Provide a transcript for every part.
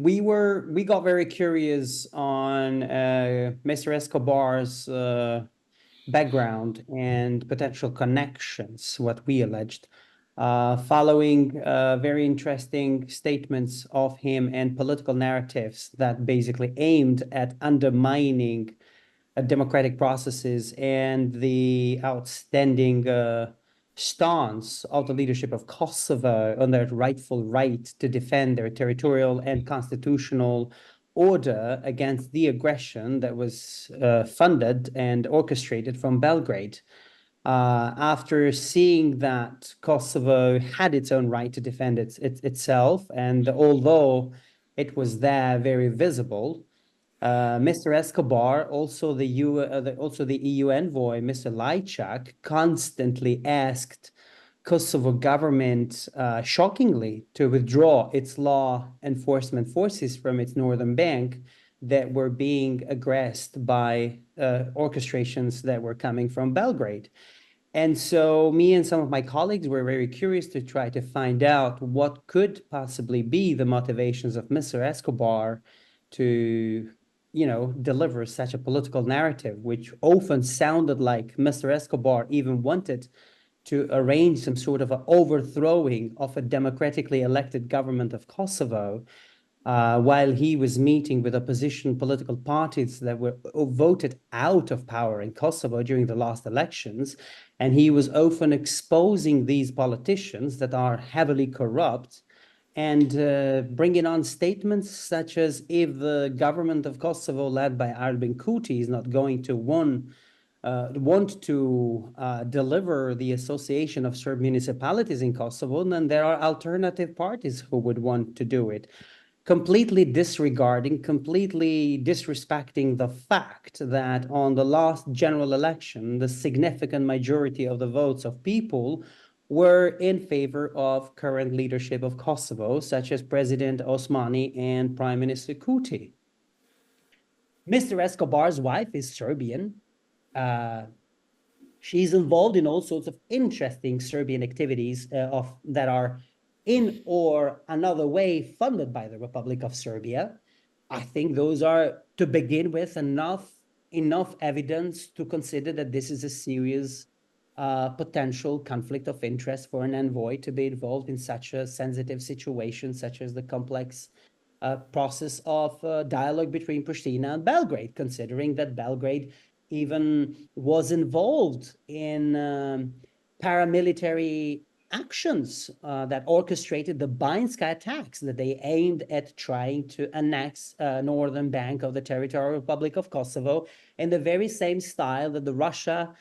we got very curious on Mr. Escobar's background and potential connections, what we alleged, following very interesting statements of him and political narratives that basically aimed at undermining democratic processes and the outstanding stance of the leadership of Kosovo on their rightful right to defend their territorial and constitutional order against the aggression that was funded and orchestrated from Belgrade. After seeing that Kosovo had its own right to defend itself, and although it was there very visible, Mister Escobar, also the EU envoy, Mister Lajčák, constantly asked Kosovo government, shockingly, to withdraw its law enforcement forces from its northern bank that were being aggressed by orchestrations that were coming from Belgrade. And so me and some of my colleagues were very curious to try to find out what could possibly be the motivations of Mr. Escobar to, deliver such a political narrative, which often sounded like Mr. Escobar even wanted to arrange some sort of an overthrowing of a democratically elected government of Kosovo, while he was meeting with opposition political parties that were voted out of power in Kosovo during the last elections. And he was often exposing these politicians that are heavily corrupt and bringing on statements such as, if the government of Kosovo led by Albin Kurti is not going to want to deliver the association of Serb municipalities in Kosovo, then there are alternative parties who would want to do it, completely disregarding, completely disrespecting the fact that on the last general election, the significant majority of the votes of people were in favor of current leadership of Kosovo, such as President Osmani and Prime Minister Kurti. Mr. Escobar's wife is Serbian. She's involved in all sorts of interesting Serbian activities that are in or another way funded by the Republic of Serbia. I think those are, to begin with, enough evidence to consider that this is a serious potential conflict of interest for an envoy to be involved in such a sensitive situation, such as the complex process of dialogue between Pristina and Belgrade, considering that Belgrade even was involved in paramilitary actions that orchestrated the Banjska attacks, that they aimed at trying to annex northern bank of the Territorial Republic of Kosovo in the very same style that the Russia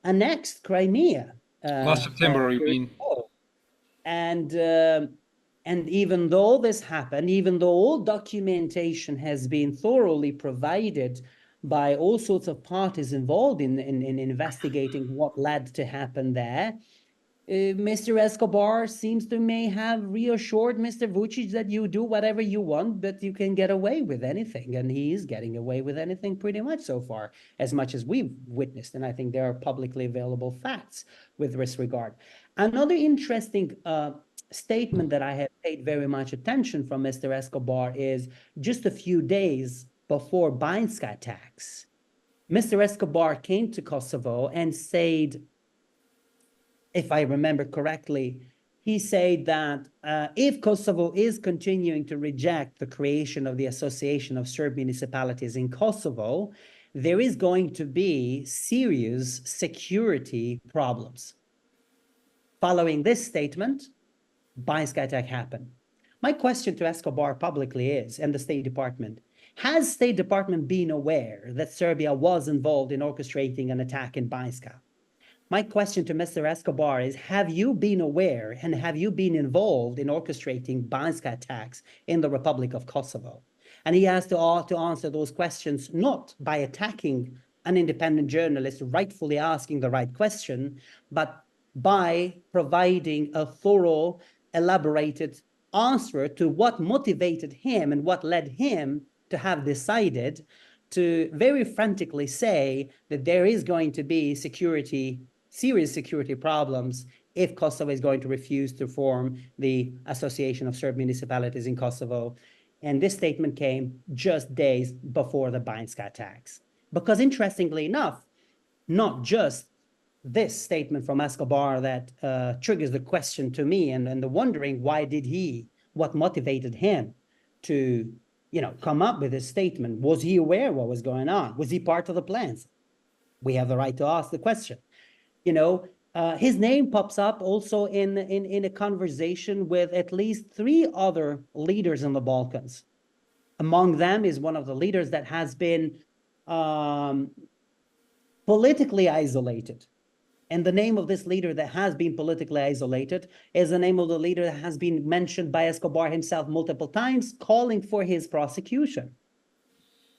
annexed Crimea. Last September, you mean? And even though this happened, even though all documentation has been thoroughly provided by all sorts of parties involved in investigating what led to happen there, Mr. Escobar seems to may have reassured Mr. Vucic that you do whatever you want, but you can get away with anything. And he is getting away with anything pretty much so far, as much as we've witnessed. And I think there are publicly available facts with this regard. Another interesting statement that I have paid very much attention from Mr. Escobar is just a few days before Banjska attacks, Mr. Escobar came to Kosovo and said, if I remember correctly, he said that if Kosovo is continuing to reject the creation of the Association of Serb Municipalities in Kosovo, there is going to be serious security problems. Following this statement, Banjska attack happened. My question to Escobar publicly is, and the State Department, has State Department been aware that Serbia was involved in orchestrating an attack in Banjska? My question to Mr. Escobar is, have you been aware and have you been involved in orchestrating Banjska attacks in the Republic of Kosovo? And he has to answer those questions not by attacking an independent journalist rightfully asking the right question, but by providing a thorough, elaborated answer to what motivated him and what led him to have decided to very frantically say that there is going to be serious security problems if Kosovo is going to refuse to form the Association of Serb Municipalities in Kosovo. And this statement came just days before the Banjska attacks. Because interestingly enough, not just this statement from Escobar that triggers the question to me and the wondering what motivated him to come up with this statement. Was he aware what was going on? Was he part of the plans? We have the right to ask the question. His name pops up also in a conversation with at least 3 other leaders in the Balkans. Among them is one of the leaders that has been politically isolated. And the name of this leader that has been politically isolated is the name of the leader that has been mentioned by Escobar himself multiple times, calling for his prosecution,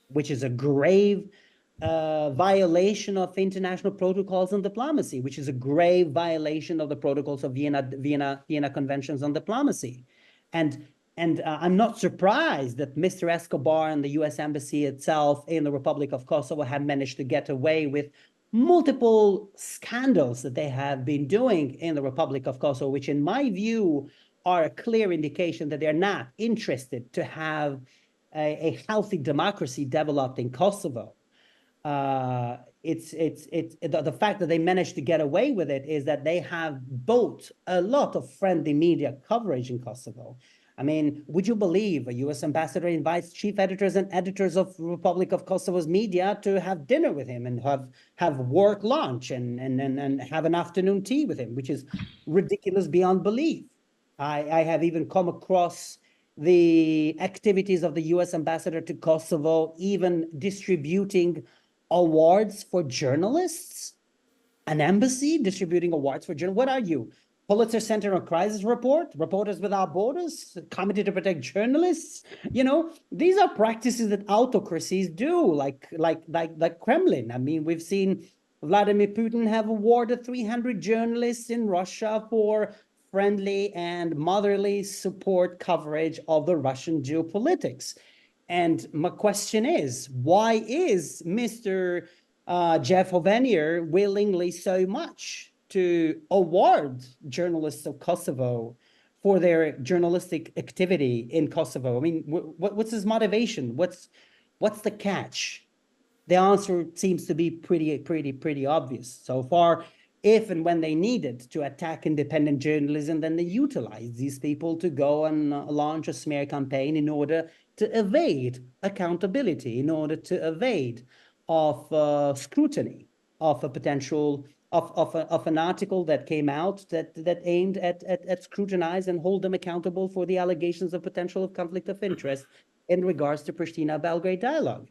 which is a grave violation of international protocols on diplomacy, which is a grave violation of the protocols of Vienna Conventions on Diplomacy. And I'm not surprised that Mr. Escobar and the US Embassy itself in the Republic of Kosovo have managed to get away with multiple scandals that they have been doing in the Republic of Kosovo, which in my view are a clear indication that they're not interested to have a healthy democracy developed in Kosovo. It's the fact that they managed to get away with it is that they have both a lot of friendly media coverage in Kosovo. I mean, would you believe a US ambassador invites chief editors and editors of Republic of Kosovo's media to have dinner with him and have work lunch and have an afternoon tea with him, which is ridiculous beyond belief. I have even come across the activities of the US ambassador to Kosovo, even distributing awards for journalists, an embassy distributing awards for journalists. What are you? Pulitzer Center on Crisis Report, Reporters Without Borders, Committee to Protect Journalists. These are practices that autocracies do, like Kremlin. I mean, we've seen Vladimir Putin have awarded 300 journalists in Russia for friendly and motherly support coverage of the Russian geopolitics. And my question is, why is Mr. Jeff Hovenier willingly so much to award journalists of Kosovo for their journalistic activity in Kosovo? I mean, what's his motivation? What's the catch? The answer seems to be pretty obvious so far. If and when they needed to attack independent journalism, then they utilized these people to go and launch a smear campaign in order to evade accountability, in order to evade of scrutiny of a potential of an article that came out that aimed at scrutinize and hold them accountable for the allegations of potential conflict of interest in regards to Pristina-Belgrade dialogue.